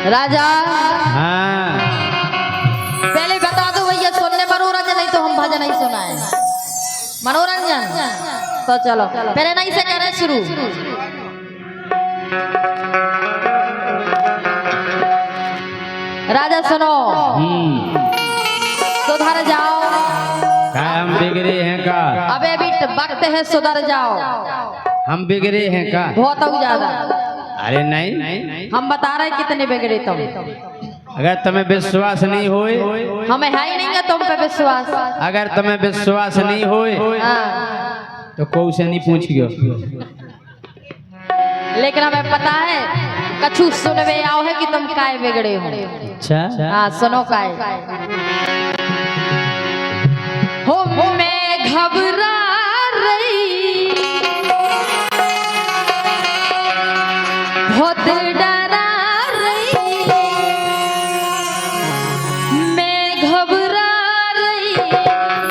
राजा हाँ पहले बता दो भैया, सुनने मनोरंजन नहीं तो हम भजन नहीं सुनाए। मनोरंजन तो चलो पहले नहीं से करें शुरू। राजा सुनो, सुधर जाओ। क्या हम बिगड़े हैं का? अबे अभी वक्त है, सुधर जाओ। हम बिगड़े हैं का? बहुत ज्यादा। अरे नहीं, हम बता रहे कितने बिगड़े तुम। अगर तुम्हें विश्वास नहीं होए, हमें है ही नहीं है तुम पे विश्वास। अगर तुम्हें विश्वास नहीं होए हाँ। तो कौ से नहीं पूछियो। लेकिन हमें पता है कछु सुनवे आओ है कि तुम काय बिगड़े हो। अच्छा हाँ सुनो काय। हो मैं घबरा रही, बहुत डरा रही, मैं घबरा रही,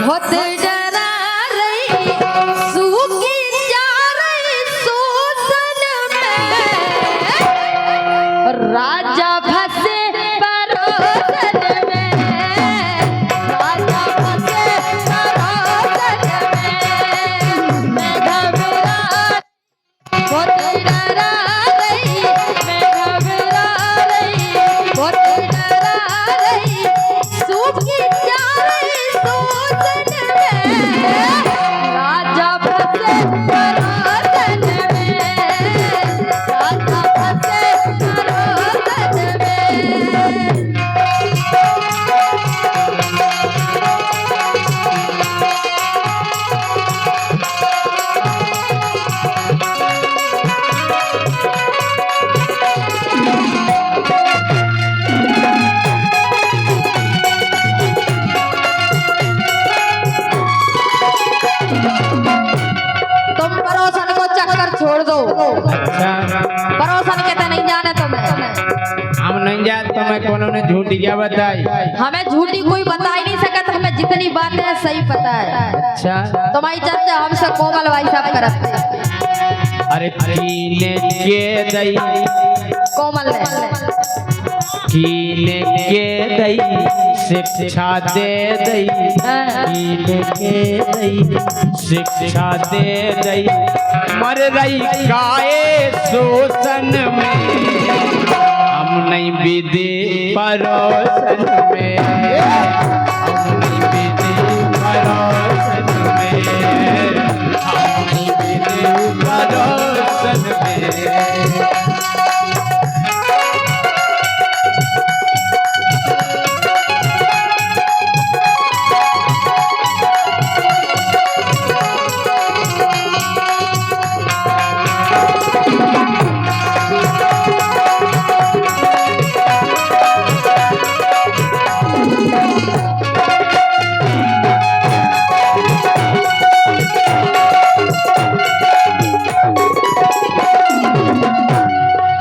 बहुत डरा रही, सूखी जा रही सोचन में, राजा फंसे परोसन में, राजा फंसे परोसन में, मैं घबरा बहुत डरा रही, मैं घबरा रही, बहुत डरा रही, सूखी जा रही सोचन में, राजा फंसे परोसन में, राजा फंसे परोसन में। तुम परोसन को चक्कर छोड़ दो। अच्छा परोसन कहते नहीं जाने तुम्हें। हम नहीं जाते, तुम्हें कोनो ने झूठी क्या बताई? हमें झूठी कोई बता ही नहीं सकता, हमें जितनी बातें हैं सही पता है। अच्छा तुम्हारी चर्चा हमसे कोमल भाई साहब करते। अरे कीने के दई, कोमल कीने के दई, शिक्षा दे दई, कीने के दई, शिक्षा दे दई, मर रही काए शोषण में, हम नहीं विधि परोसन में, हम नहीं विधि परोसन में, हम नहीं विधि परोसन में।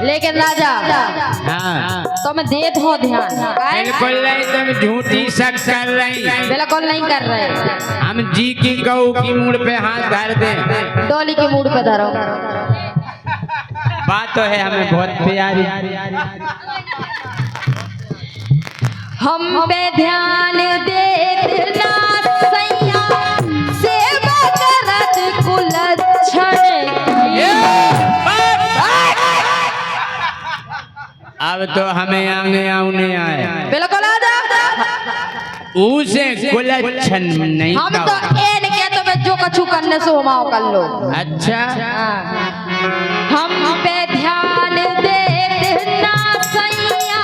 लेकिन राजा हाँ तुम देत हो ध्यान। बिल्कुल नहीं, तुम झूठी शक कर रही। बिल्कुल नहीं कर रहे। हम जी की गऊ की मूड पे हाथ धर दे। डोली के मूड पे धरो। बात तो है हमें बहुत प्यारी। हम पे ध्यान देना सैया, सेवा करत कुलक्षण की। अब तो हमें आगे आने आए। बिल्कुल आ जा। उसे कुलच्छन नहीं हम था। तो एन के तुम्हें जो कछु करने सो माओ कर लो। अच्छा हम पे ध्यान देना सैया,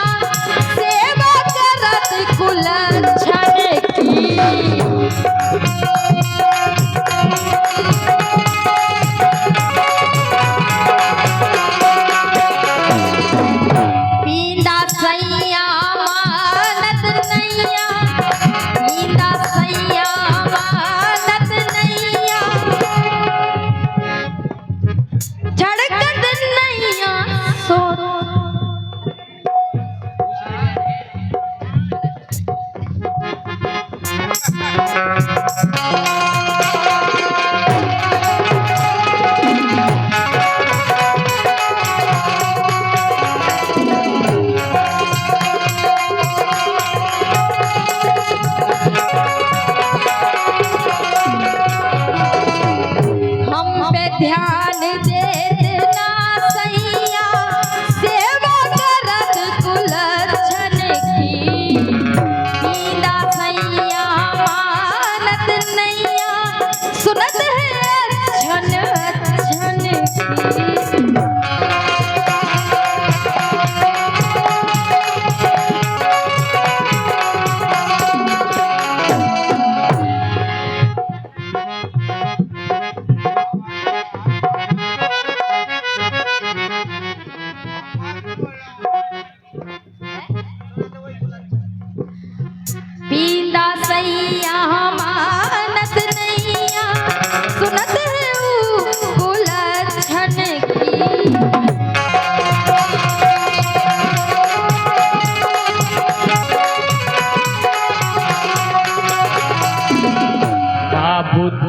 सेवा करत कुलक्षण की। पींदा सैया मानत नैया, पींदा सैया मानत नैया, झड़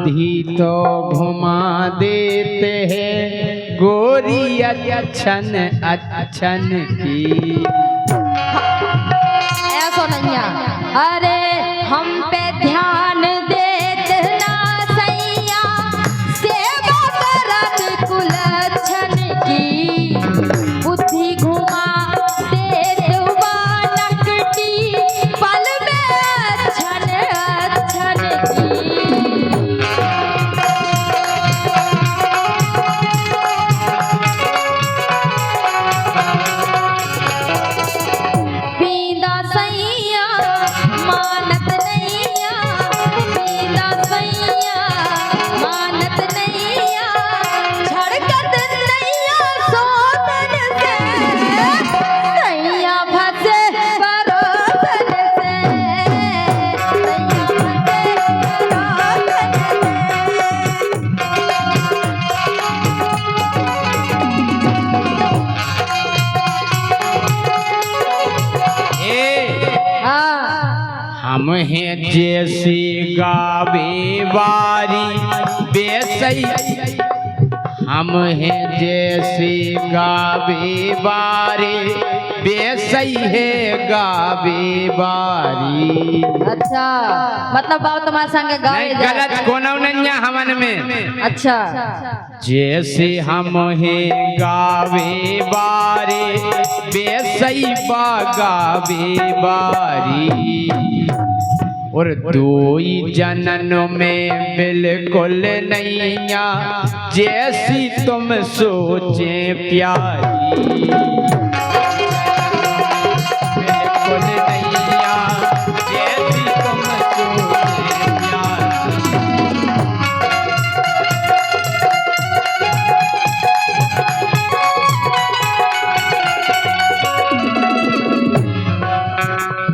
बुद्धि तो घुमा देते हैं गोरी अच्छन अच्छन की। ऐसा नहीं है। अरे हम पे ध्यान देते ना सैया सेवा करत कुलच्छन की बुद्धि घुमा देत वानकटी पल में अच्छन अच्छन की। पीदा सैया मानत नैया पीदा सैया मानत नैया झड़कत नैया सोतन से सैया फंसे परोसन से सैया फंसे हम हैं जैसी गावे बारी बेसई, हम हैं जैसी गावे बारी बेसई है गावे बारी। अच्छा मतलब बाबू तुम्हारे संगे गावे नहीं गलत कोनो नहीं है हमन में। अच्छा जैसे हम हैं गावे बारे बेसई बा गावे बारी और दो ही जनन में बिल्कुल नैया जैसी तुम सोचे प्यारी। बिल्कुल नैया जैसी तुम सोचे प्यारी।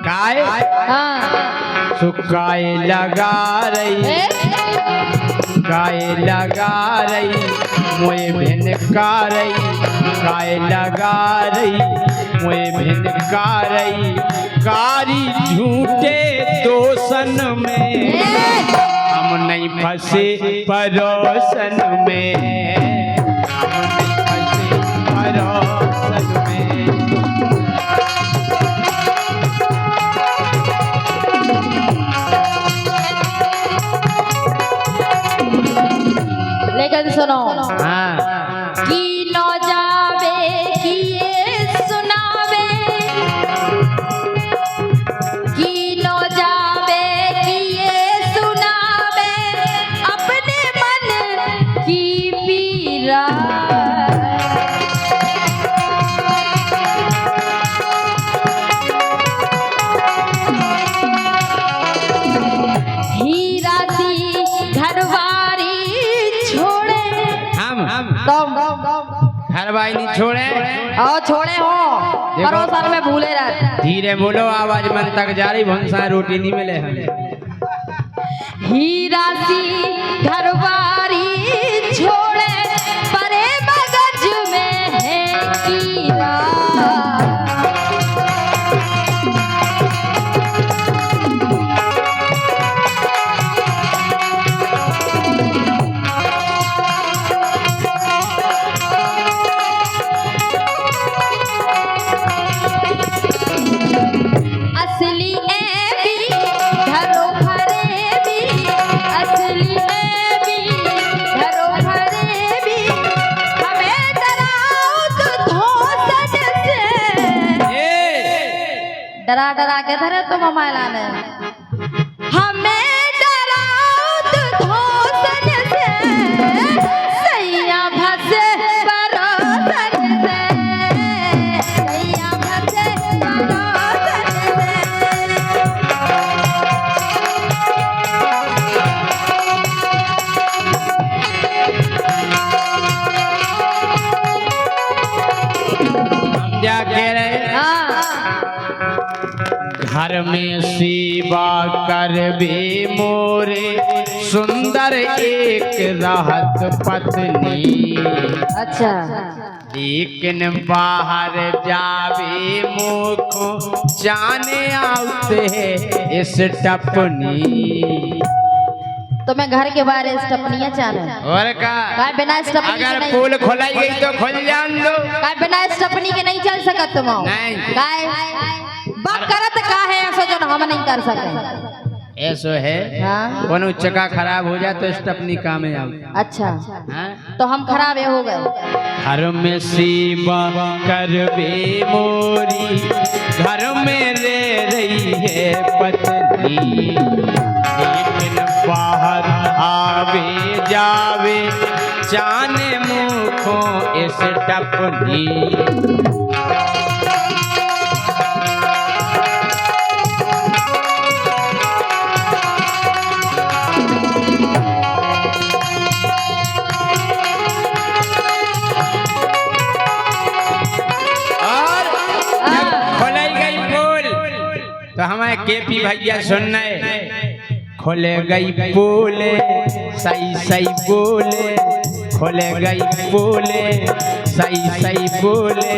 काय सुकाए लगा रही गाय लगा रही मोए भिनका रही गाय लगा रही मोए भिनका रही कारी झूठे दोसन में हम नहीं फंसे परोसन में। हम नहीं फंसे परोसन में। लेकिन सुनो हाँ की न जावे किए सुनावे की न जावे किए सुनावे अपने मन की पीरा। हीरा सी घरवारी छोड़े तुम घर भाई नहीं छोड़े और छोड़े हो परोसन में भूले रहते। धीरे बोलो आवाज मन तक जा रही भंसा रोटी नहीं मिले हमें। हीरा सी घरवारी छोड़े परे मगज में है कीड़ा। असली ऐबी घरो भरे भी असली ऐबी घरो भरे भी हमें डराओ तो धोसन से। डरा डरा के धरे तुम हमारा ने हमें डराओ तो धोसन से सैया फंसे परोसन से सैया फंसे परोसन से। हम जा कह रहे घर में सेवा कर बे मोरे सुंदर एक राहत पत्नी। अच्छा लेकिन बाहर जावे मुख जाने आते इस टपनी। तो मैं घर के बाहर स्टपनिया चाहना और का काय बिना स्टपनी के अगर नहीं पुल खोलाई गई तो खोल जान दो काय बिना स्टपनी के नहीं चल सकत तुम नहीं। काय बात करत का है ऐसा जो हम नहीं कर सकते ऐसो है हाँ कोनो चक्का खराब हो जाए तो स्टपनी काम में आओ अच्छा हाँ? तो हम खराब हो गए घर में सेवा करवे मोरी घर में रह रही है पत्नी लेकिन बाहर आवे जावे जाने मुखों इस टपनी तो हमारे केपी भैया सुनना है खोले गई बोले सही सही बोले खोले गई बोले सही सही बोले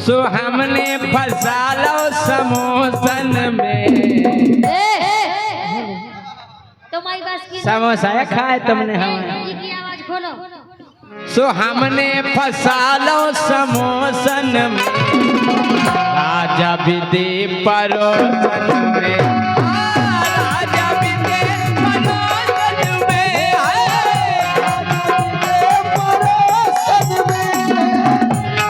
सो हमने फंसा लो समोसन में तुम्हारी बस की समोसा खाए तुमने हमारे की आवाज खोलो सो हमने फंसा लो समोसन में राजा भी दे परोसन में राजा भी दे परोसन में परोसन में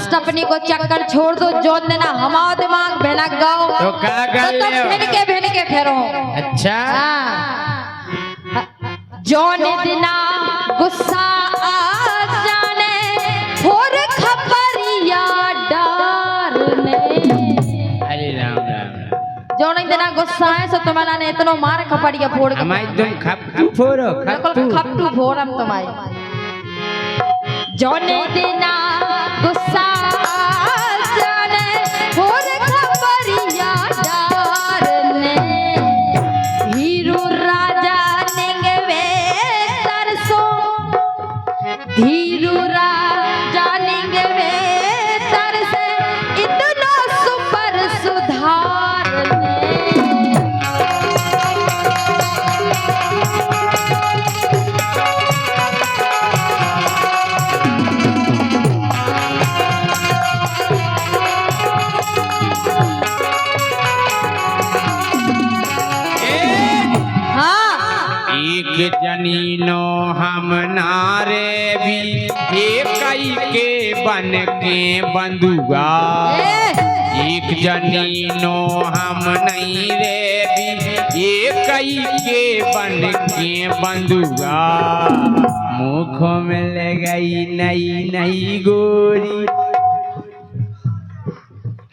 स्टपनी को चक्कर छोड़ दो जोन देना हमारा दिमाग भनक गाओ तो क्या कर तो भिन के फेरो अच्छा जोन दिना गुस्सा आ जाने और खबरिया डारने अरे राम राम जोन दिना गुस्सा है सो तुम्हारा ने इतनो मार खपड़िया फोड़ के हमारी तुम खपटू फोड़ो खपटू फोड़म तुम्हारी जोन दिना गुस्सा जाने और खबरिया डारने हीरो राजा निंगवे तरसो हीरो राजा निंगवे तरसे इतना सुपर सुधारने एक जनीनो हम नारे भी एक के बन के बंधुआ एक जनीनो हम नहीं रे भी एक के बन के बंधुआ मुख में ले गई नई नई गोरी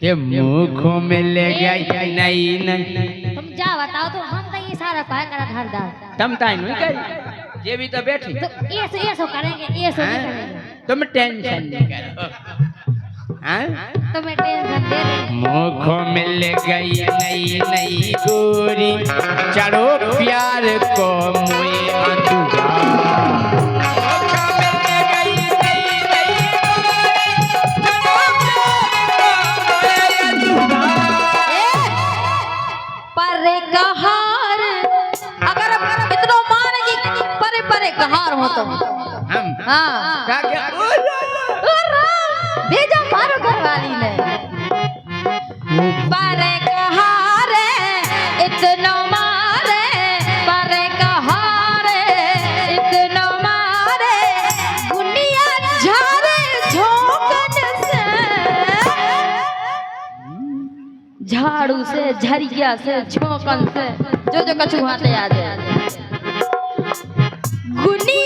के मुख में ले गई नई नई तुम जा बताओ तो हम तो ये सारा पाए करा धर दार तुम ताई नहीं करी ये भी तो बैठी तो ये सो करेंगे ये सो नहीं करेंगे तुम टेंशन नहीं करो हाँ तुम्हें टेंशन दे दे मुख मिल गई नई नई गोरी चढ़ो प्यार को मुए अधूरा कहार हो तुम हम हाँ क्या भेजा मारो घरवाली ने पारे कहारे इतना मारे पारे कहारे इतना मारे दुनिया झारे झोंकन से झाड़ू से झरिया से झोंकन से जो कछु हाथे आ जाए गुनी